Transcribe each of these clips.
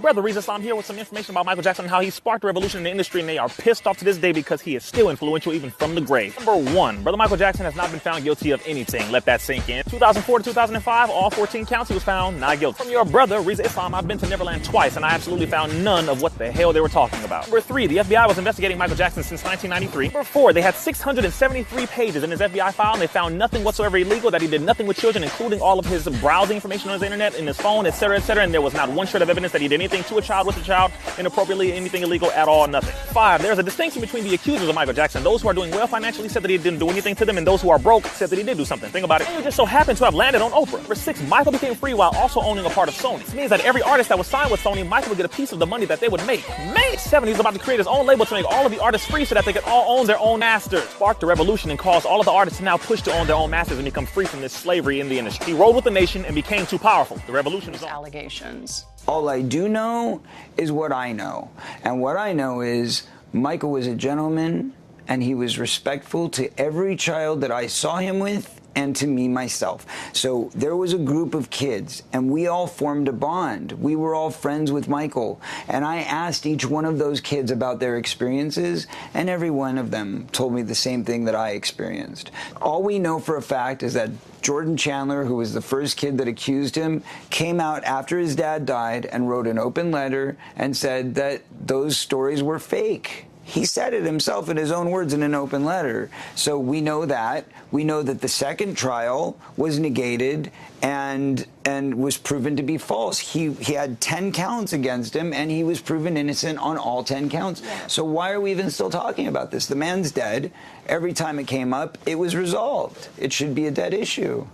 brother Riza Islam here with some information about Micheal Jackson and how he sparked a revolution in the industry, and they are pissed off to this day because he is still influential even from the grave. Number 1, brother Micheal Jackson has not been found guilty of anything. Let that sink in. 2004 to 2005, all 14 counts, he was found not guilty. From your brother Riza Islam, I've been to Neverland twice, and I absolutely found none of what the hell they were talking about. Number 3, the FBI was investigating Micheal Jackson since 1993. Number 4, they had 673 pages in his FBI file, and they found nothing whatsoever illegal, that he did nothing with children, including all of his browsing information on his internet, in his phone, etc., and there was not one shred of evidence that he did anything to a child, with a child, inappropriately, anything illegal at all, nothing. 5, there's a distinction between the accusers of Micheal Jackson. Those who are doing well financially said that he didn't do anything to them, and those who are broke said that he did do something. Think about it. He just so happened to have landed on Oprah. Number 6, Micheal became free while also owning a part of Sony. This means that every artist that was signed with Sony, Micheal would get a piece of the money that they would make. May 7, he's about to create his own label to make all of the artists free so that they could all own their own masters. Sparked the revolution and caused all of the artists to now push to own their own masters and become free from this slavery in the industry. He rode with the nation and became too powerful. The revolution is on. Allegations. All I do know is what I know. And what I know is Micheal was a gentleman, and he was respectful to every child that I saw him with and to me myself. So there was a group of kids, and we all formed a bond. We were all friends with Micheal, and I asked each one of those kids about their experiences, and every one of them told me the same thing that I experienced. All we know for a fact is that Jordan Chandler, who was the first kid that accused him, came out after his dad died and wrote an open letter and said that those stories were fake. He said it himself in his own words in an open letter. So we know that. We know that the second trial was negated and was proven to be false. He had 10 counts against him, and he was proven innocent on all 10 counts. So why are we even still talking about this? The man's dead. Every time it came up, it was resolved. It should be a dead issue.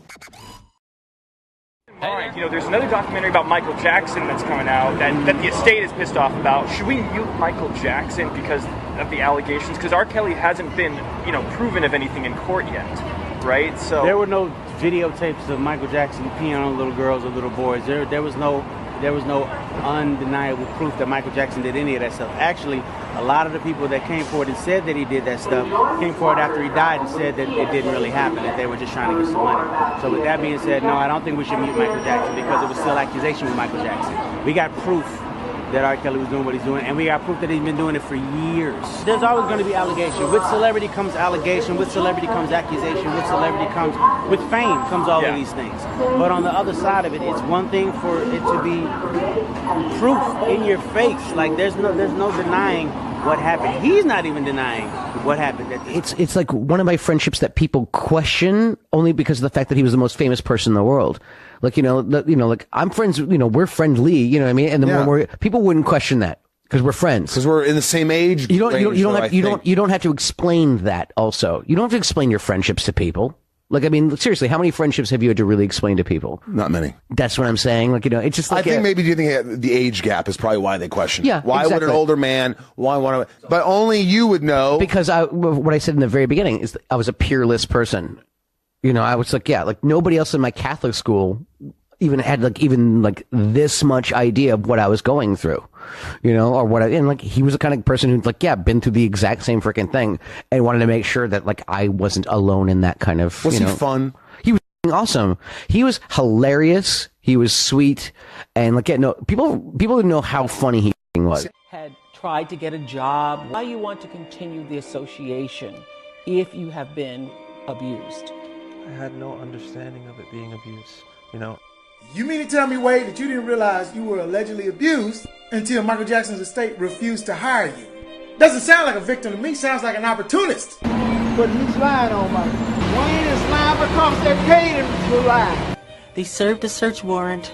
All right, there's another documentary about Micheal Jackson that's coming out that the estate is pissed off about. Should we mute Micheal Jackson because of the allegations? Because R. Kelly hasn't been, proven of anything in court yet, right? So there were no videotapes of Micheal Jackson peeing on little girls or little boys. There was no undeniable proof that Micheal Jackson did any of that stuff. Actually, a lot of the people that came forward and said that he did that stuff came forward after he died and said that it didn't really happen, that they were just trying to get some money. So with that being said, no, I don't think we should mute Micheal Jackson because it was still accusation with Micheal Jackson. We got proof that R. Kelly was doing what he's doing, and we got proof that he's been doing it for years. There's always going to be allegation. With celebrity comes allegation, with celebrity comes accusation, with celebrity comes, with fame comes all of these things. But on the other side of it, it's one thing for it to be proof in your face. Like there's no denying what happened. He's not even denying what happened. It's like one of my friendships that people question only because of the fact that he was the most famous person in the world. Like, like I'm friends, we're friendly, you know what I mean? And the people wouldn't question that because we're friends. Because we're in the same age. You don't have to explain that also. You don't have to explain your friendships to people. Like, I mean, seriously, how many friendships have you had to really explain to people? Not many. That's what I'm saying. Like, it's just like... I think maybe do you think the age gap is probably why they question? Yeah, why exactly. would an older man, but only you would know. Because what I said in the very beginning is I was a peerless person. I was like nobody else in my Catholic school even had like this much idea of what I was going through, or what he was the kind of person who's been through the exact same freaking thing and wanted to make sure that I wasn't alone in that kind of, Was he fun? He was awesome. He was hilarious. He was sweet. And people didn't know how funny he was. Had tried to get a job. Why you want to continue the association if you have been abused? I had no understanding of it being abuse, You mean to tell me, Wade, that you didn't realize you were allegedly abused until Micheal Jackson's estate refused to hire you? Doesn't sound like a victim to me, sounds like an opportunist. But he's lying on Micheal. Wayne is lying because they paid him to lie. They served a search warrant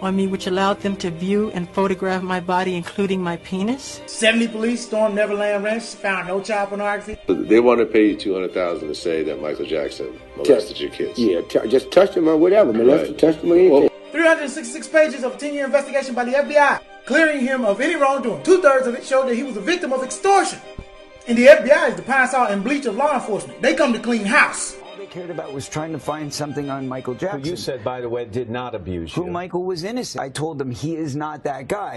on me which allowed them to view and photograph my body, including my penis. 70 police stormed Neverland Ranch, found no child pornography. They want to pay you $200,000 to say that Micheal Jackson molested your kids. Yeah, just touch them or whatever, molested, touch them or anything. 366 pages of a 10-year investigation by the FBI, clearing him of any wrongdoing. 2/3 of it showed that he was a victim of extortion. And the FBI is the pine saw and bleach of law enforcement. They come to clean house. All they cared about was trying to find something on Micheal Jackson. Who you said, by the way, did not abuse you. Who Micheal was innocent. I told them he is not that guy.